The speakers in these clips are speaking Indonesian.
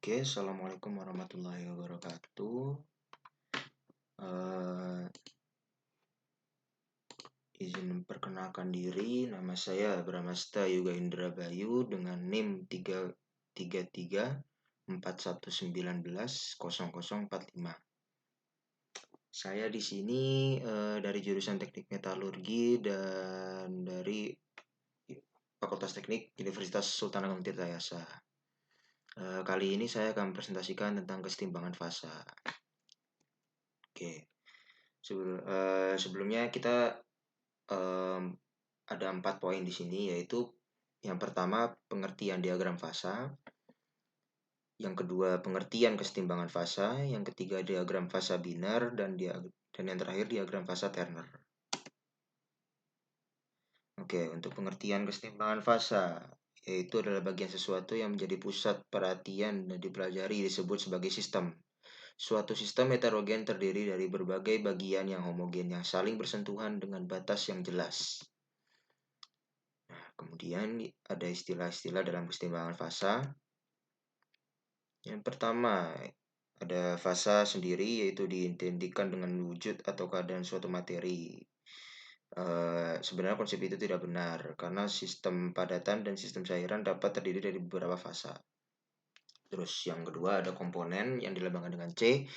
Oke, Assalamualaikum warahmatullahi wabarakatuh. Eh, Izin memperkenalkan diri, nama saya Bramasta Yoga Indra Bayu dengan NIM 33341190045. Saya di sini dari jurusan Teknik Metalurgi dan dari Fakultas Teknik Universitas Sultan Agung Tirtayasa. Kali ini saya akan presentasikan tentang kesetimbangan fasa. Oke, sebelumnya kita ada 4 poin di sini, yaitu yang pertama pengertian diagram fasa, yang kedua pengertian kesetimbangan fasa, yang ketiga diagram fasa biner, dan yang terakhir diagram fasa Turner. Oke, untuk pengertian kesetimbangan fasa, yaitu adalah bagian sesuatu yang menjadi pusat perhatian dan dipelajari disebut sebagai sistem. Suatu sistem heterogen terdiri dari berbagai bagian yang homogen yang saling bersentuhan dengan batas yang jelas. Kemudian ada istilah-istilah dalam kesetimbangan fasa. Yang pertama, ada fasa sendiri, yaitu diidentikan dengan wujud atau keadaan suatu materi. Sebenarnya konsep itu tidak benar, karena sistem padatan dan sistem cairan dapat terdiri dari beberapa fasa. Terus yang kedua ada komponen yang dilambangkan dengan C,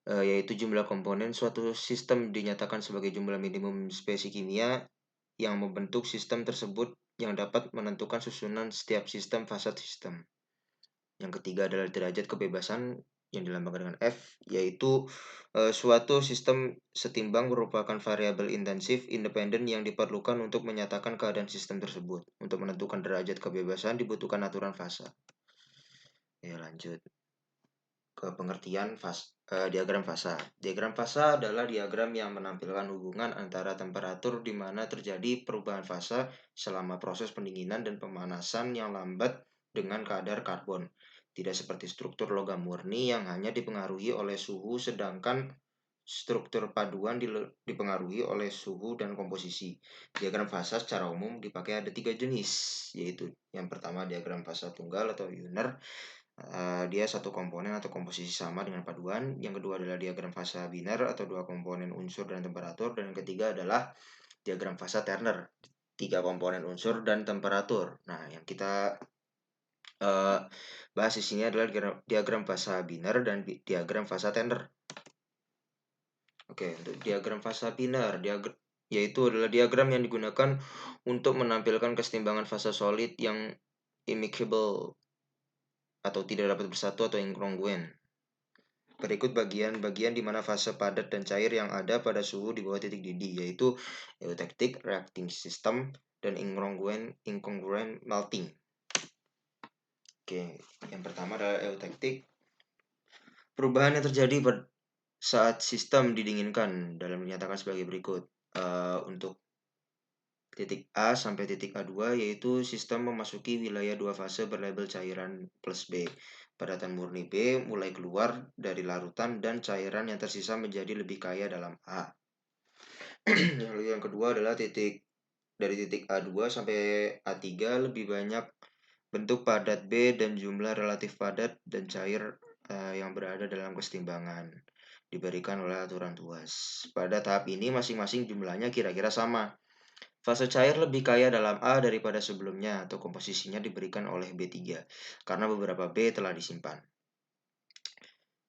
yaitu jumlah komponen suatu sistem dinyatakan sebagai jumlah minimum spesies kimia yang membentuk sistem tersebut yang dapat menentukan susunan setiap sistem fasa sistem. Yang ketiga adalah derajat kebebasan yang dilambangkan dengan F, yaitu suatu sistem setimbang merupakan variabel intensif independen yang diperlukan untuk menyatakan keadaan sistem tersebut. Untuk menentukan derajat kebebasan dibutuhkan aturan fasa. Ya, lanjut ke pengertian diagram fasa. Diagram fasa adalah diagram yang menampilkan hubungan antara temperatur di mana terjadi perubahan fasa selama proses pendinginan dan pemanasan yang lambat dengan kadar karbon. Tidak seperti struktur logam murni yang hanya dipengaruhi oleh suhu, sedangkan struktur paduan dipengaruhi oleh suhu dan komposisi. Diagram fasa secara umum dipakai ada 3 jenis, yaitu yang pertama diagram fasa tunggal atau Euler. Dia satu komponen atau komposisi sama dengan paduan. Yang kedua adalah diagram fasa biner atau dua komponen unsur dan temperatur. Dan yang ketiga adalah diagram fasa Turner, tiga komponen unsur dan temperatur. Nah, yang kita bahas di sini adalah diagram fasa biner dan diagram fasa Turner. Oke, untuk diagram fasa biner, yaitu adalah diagram yang digunakan untuk menampilkan kesetimbangan fasa solid yang amicable atau tidak dapat bersatu atau inkongruen. Berikut bagian-bagian di mana fase padat dan cair yang ada pada suhu di bawah titik didih, yaitu eutectic, reacting system, dan incongruent melting. Oke, yang pertama adalah eutectic. Perubahan yang terjadi saat sistem didinginkan dalam dinyatakan sebagai berikut. Untuk titik A sampai titik A2, yaitu sistem memasuki wilayah dua fase berlabel cairan plus B. Padatan murni B mulai keluar dari larutan dan cairan yang tersisa menjadi lebih kaya dalam A. Lalu yang kedua adalah dari titik A2 sampai A3 lebih banyak bentuk padat B dan jumlah relatif padat dan cair yang berada dalam kesetimbangan diberikan oleh aturan tuas. Pada tahap ini masing-masing jumlahnya kira-kira sama. Fase cair lebih kaya dalam A daripada sebelumnya atau komposisinya diberikan oleh B3 karena beberapa B telah disimpan.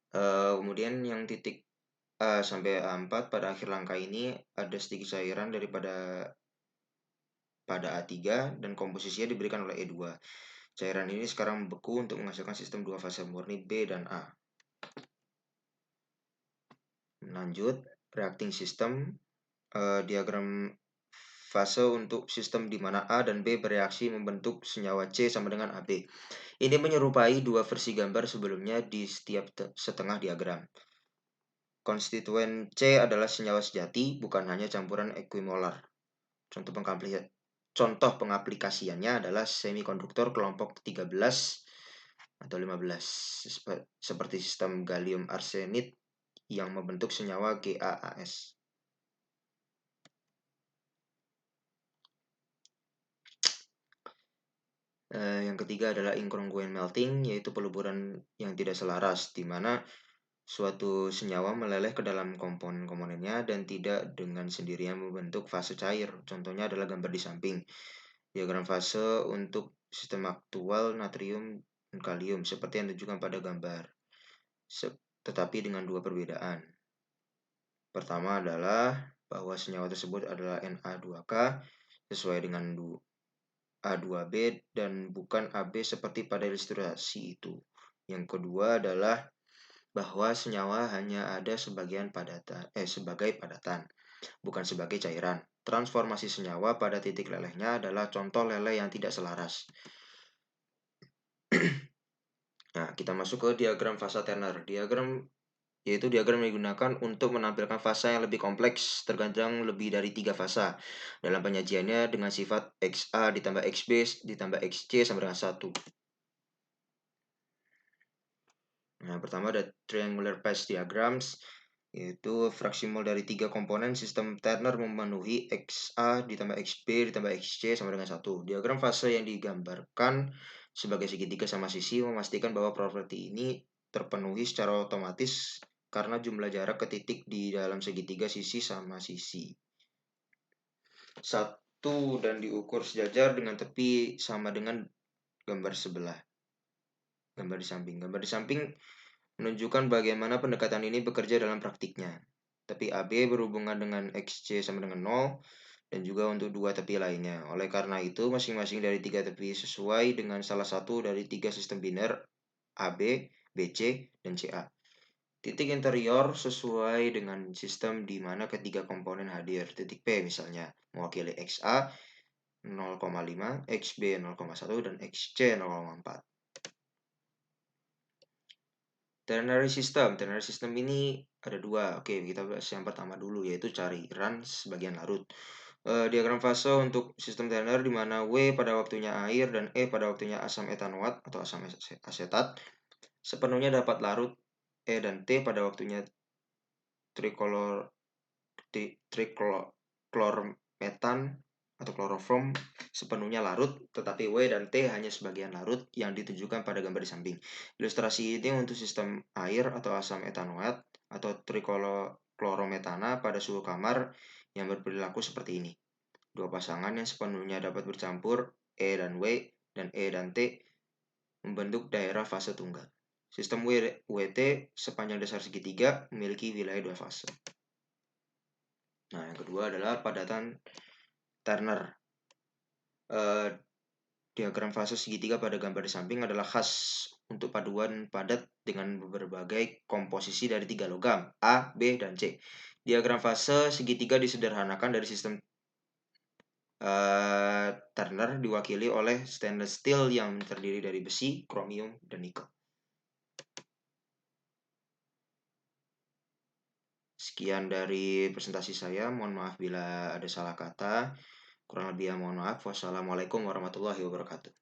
Kemudian yang titik A sampai A4 pada akhir langkah ini ada sedikit cairan pada A3 dan komposisinya diberikan oleh E2. Cairan ini sekarang membeku untuk menghasilkan sistem dua fase murni B dan A. Lanjut, reacting system, diagram fase untuk sistem di mana A dan B bereaksi membentuk senyawa C sama dengan AB. Ini menyerupai dua versi gambar sebelumnya di setiap setengah diagram. Konstituen C adalah senyawa sejati, bukan hanya campuran equimolar. Contoh pengaplikasiannya adalah semikonduktor kelompok 13 atau 15, seperti sistem gallium arsenide yang membentuk senyawa GaAs. Yang ketiga adalah incongruent melting, yaitu peluburan yang tidak selaras, di mana suatu senyawa meleleh ke dalam komponen-komponennya dan tidak dengan sendirinya membentuk fase cair. Contohnya adalah gambar di samping. Diagram fase untuk sistem aktual natrium dan kalium, seperti yang ditunjukkan pada gambar. Tetapi dengan dua perbedaan. Pertama adalah bahwa senyawa tersebut adalah Na2K sesuai dengan A2B dan bukan AB seperti pada ilustrasi itu. Yang kedua adalah bahwa senyawa hanya ada sebagai padatan, bukan sebagai cairan. Transformasi senyawa pada titik lelehnya adalah contoh leleh yang tidak selaras. Nah, kita masuk ke diagram fasa Turner. Yaitu diagram yang digunakan untuk menampilkan fasa yang lebih kompleks, tergantung lebih dari 3 fasa. Dalam penyajiannya dengan sifat XA ditambah XB ditambah XC sama dengan 1. Nah, pertama ada triangular phase diagrams, yaitu fraksi mol dari 3 komponen sistem Turner memenuhi XA ditambah XB ditambah XC sama dengan 1. Diagram fase yang digambarkan sebagai segitiga sama sisi memastikan bahwa properti ini terpenuhi secara otomatis karena jumlah jarak ke titik di dalam segitiga sisi sama sisi. 1 dan diukur sejajar dengan tepi sama dengan gambar sebelah. Gambar di samping. Gambar di samping menunjukkan bagaimana pendekatan ini bekerja dalam praktiknya. Tepi AB berhubungan dengan XC sama dengan 0 dan juga untuk dua tepi lainnya. Oleh karena itu, masing-masing dari 3 tepi sesuai dengan salah satu dari 3 sistem biner AB, BC, dan CA. Titik interior sesuai dengan sistem di mana ketiga komponen hadir. Titik P misalnya mewakili XA 0,5, XB 0,1, dan XC 0,4. Ternary system. Ternary system ini ada dua. Oke, kita bahas yang pertama dulu, yaitu cairan sebagian larut. Diagram fase untuk sistem Turner di mana W pada waktunya air dan E pada waktunya asam etanoat atau asam asetat sepenuhnya dapat larut. E dan T pada waktunya triklormetan atau kloroform sepenuhnya larut, tetapi W dan T hanya sebagian larut yang ditunjukkan pada gambar di samping. Ilustrasi ini untuk sistem air atau asam etanoat atau triklorometana pada suhu kamar yang berperilaku seperti ini. Dua pasangan yang sepenuhnya dapat bercampur, E dan W dan E dan T, membentuk daerah fase tunggal. Sistem WT sepanjang dasar segitiga memiliki wilayah dua fase. Nah, yang kedua adalah padatan Turner. Diagram fase segitiga pada gambar di samping adalah khas untuk paduan padat dengan berbagai komposisi dari 3 logam, A, B, dan C. Diagram fase segitiga disederhanakan dari sistem Turner diwakili oleh stainless steel yang terdiri dari besi, kromium, dan nikel. Sekian dari presentasi saya. Mohon maaf bila ada salah kata. Kurang lebih mohon maaf. Wassalamualaikum warahmatullahi wabarakatuh.